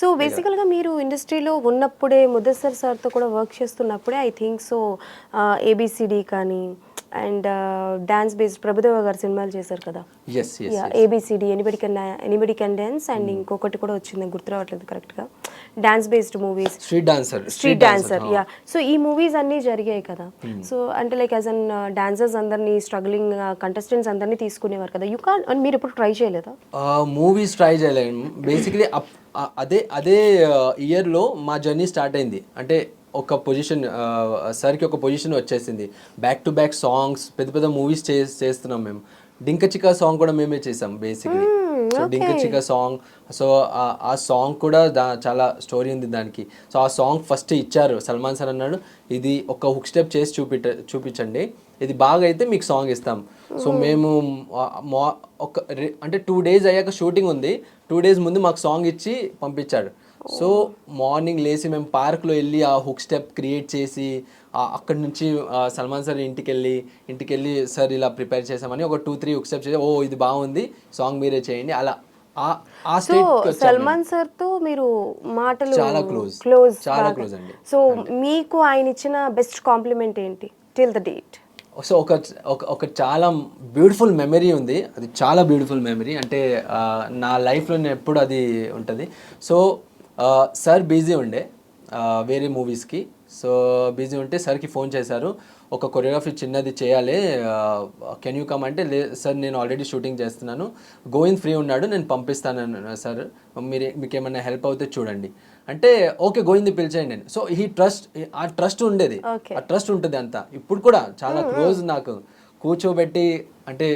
So బేసికల్గా మీరు ఇండస్ట్రీలో ఉన్నప్పుడే ముదస్సర్ సార్తో కూడా వర్క్ చేస్తున్నప్పుడే ఐ థింక్ సో ఏబిసిడి కానీ అండ్ డాన్స్ బేస్డ్ ప్రభుదేవ గారు సినిమాలు చేశారు కదా, ABCD, anybody can dance and ఇంకొకటి కూడా వచ్చింది గుర్తు రావట్లేదు కరెక్ట్గా, dance based movies, street dancer. Yeah, so ఈ మూవీస్ అన్నీ జరిగాయి కదా. సో అంటే లైక్ యాజ్ అన్ డాన్సర్స్ అందరినీ స్ట్రగ్లింగ్ కంటెస్టెంట్స్ అందరినీ తీసుకునేవారు కదా. యూ కాన్ మీరు ఎప్పుడు ట్రై చేయలేదా? మూవీస్ ట్రై చేయలేదు బేసిక్లీ. అదే ఇయర్లో మా జర్నీ స్టార్ట్ అయింది. అంటే ఒక పొజిషన్ సార్కి ఒక పొజిషన్ వచ్చేసింది. బ్యాక్ టు బ్యాక్ సాంగ్స్, పెద్ద పెద్ద మూవీస్ చేస్తున్నాం మేము. డింక చికా సాంగ్ కూడా మేమే చేసాం బేసిక్లీ. సో డింక చికా సాంగ్, సో ఆ సాంగ్ కూడా చాలా స్టోరీ ఉంది దానికి. సో ఆ సాంగ్ ఫస్ట్ ఇచ్చారు, సల్మాన్ సార్ అన్నాడు ఇది ఒక హుక్ స్టెప్ చేసి చూపించండి, ఇది బాగా అయితే మీకు సాంగ్ ఇస్తాం. సో మేము అంటే 2 days అయ్యాక షూటింగ్ ఉంది, 2 days ముందు మాకు సాంగ్ ఇచ్చి పంపించాడు. సో మార్నింగ్ లేచి మేము పార్క్లో వెళ్ళి ఆ హుక్ స్టెప్ క్రియేట్ చేసి అక్కడి నుంచి సల్మాన్ సార్ ఇంటికి వెళ్ళి సార్ ఇలా ప్రిపేర్ చేసామని ఒక 2-3 హుక్ స్టెప్ చేసి ఓ ఇది బాగుంది సాంగ్ మీరే చేయండి అలా. సల్మాన్ సార్ తో మీరు మాటలు చాలా క్లోజ్ అండి. సో మీకు ఆయన ఇచ్చిన బెస్ట్ కాంప్లిమెంట్ ఏంటి టిల్ ద డేట్? సో ఒక చాలా బ్యూటిఫుల్ మెమరీ ఉంది, అది చాలా బ్యూటిఫుల్ మెమరీ. అంటే నా లైఫ్లో ఎప్పుడు అది ఉంటుంది. సో సార్ బిజీ ఉండే వేరే మూవీస్కి. సో బిజీ ఉంటే సార్కి ఫోన్ చేశారు, ఒక కొరియోగ్రఫీ చిన్నది చేయాలి, కెన్ యూ కమ్ అంటే సార్ నేను ఆల్రెడీ షూటింగ్ చేస్తున్నాను, గోవింద్ ఫ్రీ ఉన్నాడు నేను పంపిస్తాను సార్, మీకు ఏమైనా హెల్ప్ అవుతే చూడండి అంటే ఓకే గోవింద్ పిలిచేయండి నేను. సో ఆ ట్రస్ట్ ఉండేది, ఆ ట్రస్ట్ ఉంటుంది అంతా. ఇప్పుడు కూడా చాలా క్లోజ్. నాకు కూర్చోబెట్టి అంటే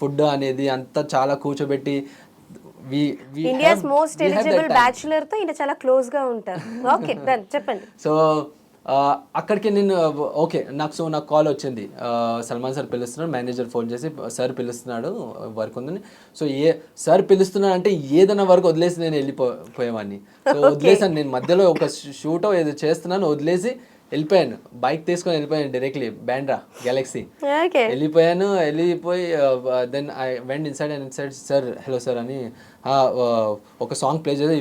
ఫుడ్ అనేది అంతా చాలా కూర్చోబెట్టి ఇండియాస్ మోస్ట్ ఎలిజిబుల్ బ్యాచులర్ తో ఈయన చాలా క్లోజ్ గా ఉంటారు. ఓకే చెప్పండి. సో అక్కడికి నేను ఓకే నాకు కాల్ వచ్చింది, సల్మాన్ సార్ పిలుస్తున్నాడు, మేనేజర్ ఫోన్ చేసి సార్ పిలుస్తున్నాడు వర్క్ ఉందని. సో సార్ పిలుస్తున్నాడు అంటే ఏదైనా వర్క్ వదిలేసి నేను వెళ్ళిపోయేవాడిని. సో వదిలేసాను, నేను మధ్యలో ఒక షూటో ఏదో చేస్తున్నాను వదిలేసి వెళ్ళిపోయాను, బైక్ తీసుకొని వెళ్ళిపోయాను డైరెక్ట్లీ బ్యాండ్రా గెలాక్సీ వెళ్ళిపోయి then I went inside and inside sir hello sir అని ఒక సాంగ్ ప్లే చేసి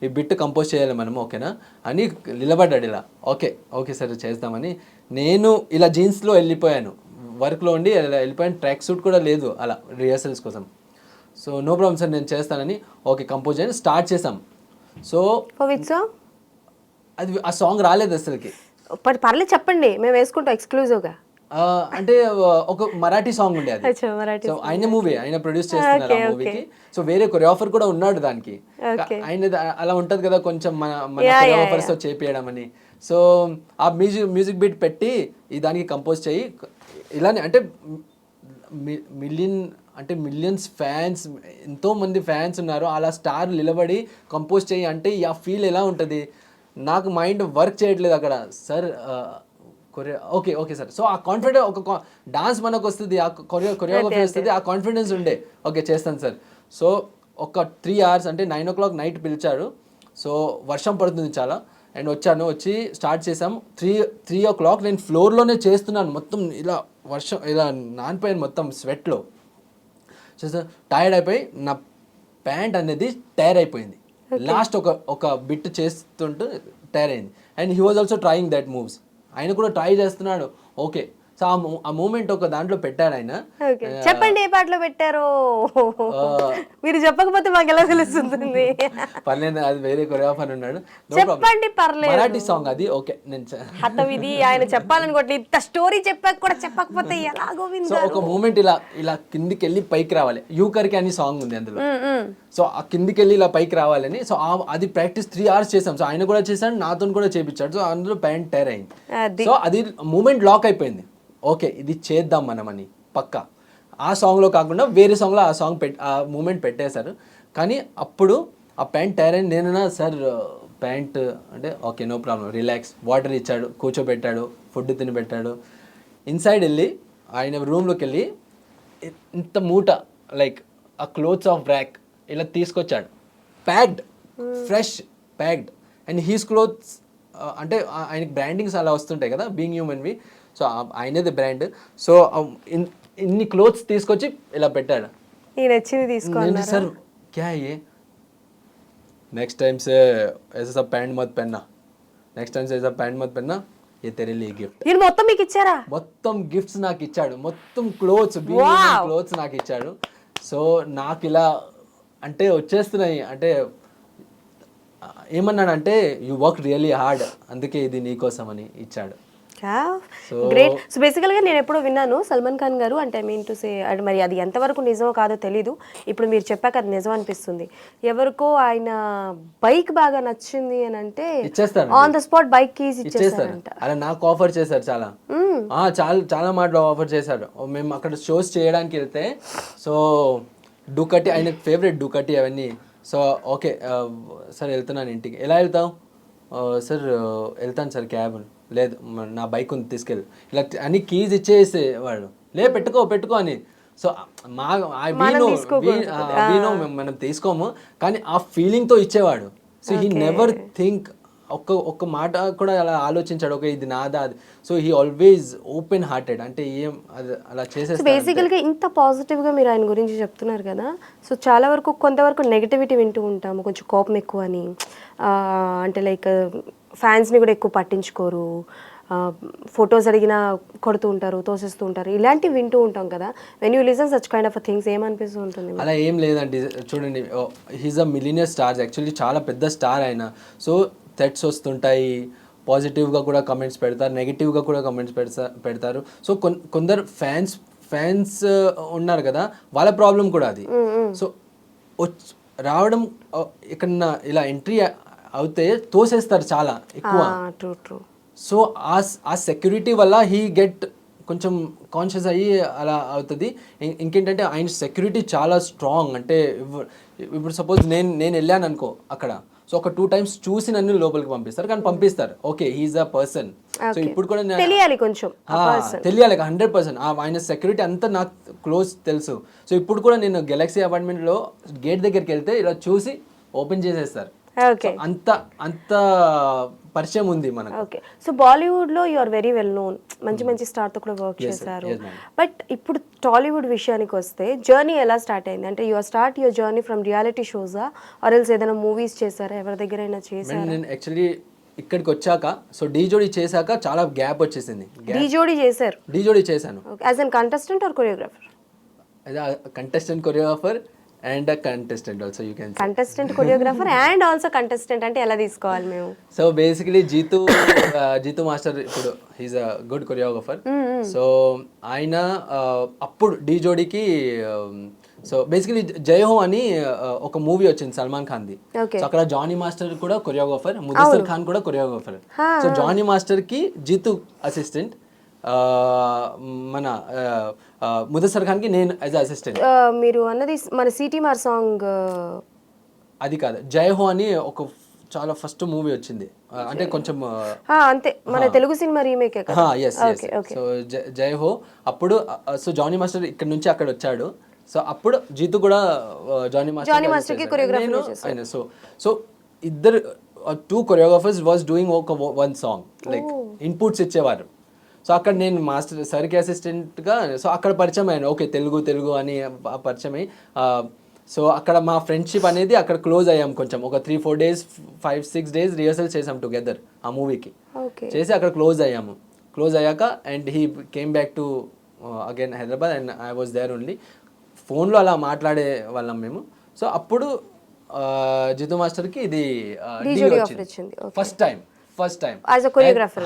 ఈ బిట్ కంపోజ్ చేయాలి మనం ఓకేనా అని నిలబడ్డాడు ఇలా. ఓకే సార్ చేద్దామని నేను ఇలా జీన్స్లో వెళ్ళిపోయాను, వర్క్లో ఉండి వెళ్ళిపోయాను, ట్రాక్ సూట్ కూడా లేదు అలా రిహర్సల్స్ కోసం. సో నో ప్రాబ్లం సార్ నేను చేస్తానని ఓకే కంపోజ్ చేయని స్టార్ట్ చేసాం. సో అది ఆ సాంగ్ రాలేదు అసలుకి. పర్లేదు చెప్పండి, మేము వేసుకుంటాం ఎక్స్క్లూజివ్గా. అంటే ఒక మరాఠీ సాంగ్ ఉండే అది. సో ఆయన ప్రొడ్యూస్ చేస్తున్నారు ఆ మూవీకి. సో వేరే కొరియోగ్రాఫర్ కూడా ఉన్నాడు దానికి. ఆయన అలా ఉంటది కదా కొంచెం మన కొరియోగ్రాఫర్స్ తో చేపియడం అని. సో ఆ మ్యూజిక్ బీట్ పెట్టి ఈ దానికి కంపోజ్ చేయి ఇలానే అంటే మిలియన్స్ ఫ్యాన్స్, ఎంతో మంది ఫ్యాన్స్ ఉన్నారు, అలా స్టార్ నిలబడి కంపోజ్ చేయి అంటే ఆ ఫీల్ ఎలా ఉంటుంది. నాకు మైండ్ వర్క్ చేయట్లేదు అక్కడ. Sir okay sir. సో ఆ కాన్ఫిడెన్స్ ఒక డాన్స్ మనకు వస్తుంది, ఆ కొరియోగ్రఫీ వస్తుంది, ఆ కాన్ఫిడెన్స్ ఉండే ఓకే చేస్తాను సార్. సో ఒక 3 hours అంటే 9 o'clock నైట్ పిలిచాడు. సో వర్షం పడుతుంది చాలా అండ్ వచ్చి స్టార్ట్ చేసాం. 3 o'clock నేను ఫ్లోర్లోనే చేస్తున్నాను, మొత్తం ఇలా వర్షం ఇలా నానిపోయాను మొత్తం స్వెట్లో. సో టైర్డ్ అయిపోయి నా ప్యాంట్ అనేది టైర్ అయిపోయింది. లాస్ట్ ఒక బిట్ చేస్తుంటే టైర్ అయింది. And he was also trying that moves, ఆయన కూడా ట్రై చేస్తున్నాడు. ఓకే సో ఆ మూమెంట్ ఒక దాంట్లో పెట్టాడు ఆయన. చెప్పండి ఏ పాటలో పెట్టారో, మీరు చెప్పకపోతే మాకు ఎలా తెలుస్తుంది? పర్లేదు, అది వేరే కొరియోగ్రాఫర్ ఉన్నాడు, చెప్పండి పర్లేదు. మరాఠీ సాంగ్ అది. ఓకే నేను ఇది ఆయన చెప్పాలనుకోండి, ఇంత స్టోరీ చెప్పాక కూడా చెప్పకపోతే ఎలా గోవింద్? సో ఒక మూమెంట్ ఇలా కిందికి వెళ్ళి పైకి రావాలి, యూకర్కి అని సాంగ్ ఉంది అందులో. సో ఆ కిందికి వెళ్ళి ఇలా పైకి రావాలని. సో అది ప్రాక్టీస్ 3 hours చేసాం. సో ఆయన కూడా చేశాడు, నాతో కూడా చేపించాడు. సో అందులో ప్యాంట్ టైర్ అయింది. సో అది మూమెంట్ లాక్ అయిపోయింది. ఓకే ఇది చేద్దాం మనమని పక్కా. ఆ సాంగ్లో కాకుండా వేరే సాంగ్లో ఆ మూమెంట్ పెట్టేశారు. కానీ అప్పుడు ఆ ప్యాంట్ టైర్ అయింది. నేనన్నా సార్ ప్యాంట్ అంటే okay no problem relax, water ఇచ్చాడు, కూర్చోబెట్టాడు, ఫుడ్ తినిపెట్టాడు. ఇన్సైడ్ వెళ్ళి ఆయన రూమ్లోకి వెళ్ళి ఇంత మూట లైక్ ఆ క్లోత్స్ ఆఫ్ ర్యాక్ ఇలా తీసుకొచ్చాడు, packed fresh packed. And he's clothes అంటే ఆయనకి బ్రాండింగ్స్ అలా వస్తుంటాయి కదా బీయింగ్ హ్యూమన్వి. సో ఆయనది బ్రాండ్. సో ఇన్ని క్లోత్స్ తీసుకొచ్చి ఇలా పెట్టాడు. నేను సార్ క్యా नेक्स्ट टाइम से ऐसा सब पैंट मत पहनना, నెక్స్ట్ టైం ऐसा पैंट मत पहनना, ये तेरे लिए गिफ्ट. నేను మొత్తం మీకు ఇచ్చారా? మొత్తం గిఫ్ట్స్ నాకు ఇచ్చాడు, మొత్తం క్లోత్స్ క్లోత్స్ నాకు ఇచ్చాడు. సో నాకు ఇలా అంటే వచ్చేస్తున్నాయి, అంటే ఏమన్నాడంటే యూ వర్క్ రియలీ హార్డ్, అందుకే ఇది నీకోసం అని ఇచ్చాడు. గ్రేట్. సో బేసికల్గా నేను ఎప్పుడో విన్నాను సల్మాన్ ఖాన్ గారు, అంటే ఐ మీన్ టు సే, అది మరి అది ఎంతవరకు నిజమో కాదో తెలీదు, ఇప్పుడు మీరు చెప్పాక అది నిజం అనిపిస్తుంది. ఎవరికో ఆయన బైక్ బాగా నచ్చింది అని అంటే ఇచ్చేస్తారు, on the spot bike keys ఇచ్చేస్తారంట. అలా నాకు ఆఫర్ చేశారు, చాలా చాలా మాటలు ఆఫర్ చేశారు. మేము అక్కడ షోస్ చేయడానికి వెళ్తే, సో డూకటి ఆయన ఫేవరెట్ డూకటి అవన్నీ. సో ఓకే సార్ వెళ్తున్నాను ఇంటికి, ఎలా వెళ్తావు సార్, వెళ్తాను సార్ క్యాబ్, లేదు నా బైక్ ఉంది తీసుకెళ్ళి, ఇలా అని కీజ్ ఇచ్చేసేవాడు, లే పెట్టుకో అని. సో మనం తీసుకోము, కానీ ఆ ఫీలింగ్తో ఇచ్చేవాడు. సో హీ నెవర్ థింక్, ఒక్క మాట కూడా అలా ఆలోచించాడు, ఓకే ఇది నాదా అది. So he always open hearted, అంటే ఏం అది అలా చేసేస్తాడు. బేసికల్గా ఇంత పాజిటివ్గా మీరు ఆయన గురించి చెప్తున్నారు కదా, సో చాలా వరకు కొంతవరకు నెగిటివిటీ వింటూ ఉంటాము, కొంచెం కోపం ఎక్కువ అని, అంటే లైక్ ఫ్యాన్స్ని కూడా ఎక్కువ పట్టించుకోరు, ఫొటోస్ అడిగినా కొడుతూ ఉంటారు, తోసేస్తూ ఉంటారు, ఇలాంటివి వింటూ ఉంటాం కదా. When you listen such kind of things ఏమనిపిస్తూ ఉంటుంది? అలా ఏం లేదండి, చూడండి he's a millionaire star, actually చాలా పెద్ద స్టార్ ఆయన. సో థ్రెట్స్ వస్తుంటాయి, పాజిటివ్గా కూడా కమెంట్స్ పెడతారు, నెగిటివ్గా కూడా కమెంట్స్ పెడతారు. సో కొందరు ఫ్యాన్స్ ఉన్నారు కదా, వాళ్ళ ప్రాబ్లం కూడా అది. సో రావడం ఇక్కడ ఇలా ఎంట్రీ అవుతే తోసేస్తారు చాలా ఎక్కువ. సో ఆ సెక్యూరిటీ వల్ల హీ గెట్ కొంచెం కాన్షియస్ అయ్యి అలా అవుతుంది. ఇంకేంటంటే ఆయన సెక్యూరిటీ చాలా స్ట్రాంగ్, అంటే ఇప్పుడు సపోజ్ నేను వెళ్ళాను అనుకో అక్కడ, సో ఒక 2 times చూసి నన్ను లోపలికి పంపిస్తారు, కానీ పంపిస్తారు, okay he is a person. So ఇప్పుడు కూడా తెలియాలి కొంచెం, తెలియాలి 100%. ఆయన సెక్యూరిటీ అంతా నాకు క్లోజ్ తెలుసు. సో ఇప్పుడు కూడా నేను గెలాక్సీ అపార్ట్మెంట్లో గేట్ దగ్గరికి వెళ్తే ఇలా చూసి ఓపెన్ చేసేస్తారు. అంత పరిచయం ఉంది మనకు. ఓకే. సో బాలీవుడ్ లో you are very well known, మంచి స్టార్ తో కూడా వర్క్ చేశారు. బట్ ఇప్పుడు టాలీవుడ్ విషయానికి వస్తే జర్నీ ఎలా స్టార్ట్ అయింది? అంటే your start your journey from reality Xhosa or else ఏదైనా మూవీస్ చేశారా, ఎవరి దగ్గరైనా చేశారా? నేను యాక్చువల్లీ ఇక్కడికి వచ్చాక, సో డీ జోడీ చేశాక చాలా గ్యాప్ వచ్చేసింది. డీ జోడీ చేశాను as an contestant or choreographer? Contestant choreographer and contestant also, you can contestant choreographer and also contestant అంటే ఎలా తీసుకోవాలి మేము? సో బేసికలీ జీతు మాస్టర్ ఇప్పుడు he's a good choreographer. So ఆయన అప్పుడు డీ జోడీకి, సో బేసికలీ జై హో అని ఒక మూవీ వచ్చింది సల్మాన్ ఖాన్ ది. సో అక్కడ జానీ మాస్టర్ కూడా కొరియోగ్రాఫర్, ముదస్సర్ ఖాన్ కూడా కొరియోగ్రాఫర్. సో జానీ మాస్టర్ కి జీతు అసిస్టెంట్, మన ముదస్సర్ ఖాన్ కి నేను యాజ్ అసిస్టెంట్. మీరు అన్నది మన సిటీ మార్ సాంగ్ అది కాదు, జై హో అని ఒక చాలా ఫస్ట్ మూవీ వచ్చింది, అంటే కొంచెం అంతే మన తెలుగు సినిమా రీమేక్. సో జై హో అప్పుడు, సో జానీ మాస్టర్ ఇక్కడ నుంచి అక్కడ వచ్చాడు. సో అప్పుడు జీతు కూడా జానీ మాస్టర్ కి కొరియోగ్రాఫర్. సో ఇద్దరు 2 choreographers was doing one song, like inputs ఇచ్చేవారు. సో అక్కడ నేను మాస్టర్ సార్కి అసిస్టెంట్గా, సో అక్కడ పరిచయం అయ్యాను, ఓకే తెలుగు అని పరిచయం అయ్యి, సో అక్కడ మా ఫ్రెండ్షిప్ అనేది అక్కడ క్లోజ్ అయ్యాం కొంచెం, ఒక 3-4 days 5-6 days రిహర్సల్ చేసాం టుగెదర్ ఆ మూవీకి. చేసి అక్కడ క్లోజ్ అయ్యాము. క్లోజ్ అయ్యాక and he came back to again Hyderabad and I was there only. ఫోన్లో అలా మాట్లాడే వాళ్ళం మేము. సో అప్పుడు జితు మాస్టర్కి ఇది వచ్చింది first time as a choreographer.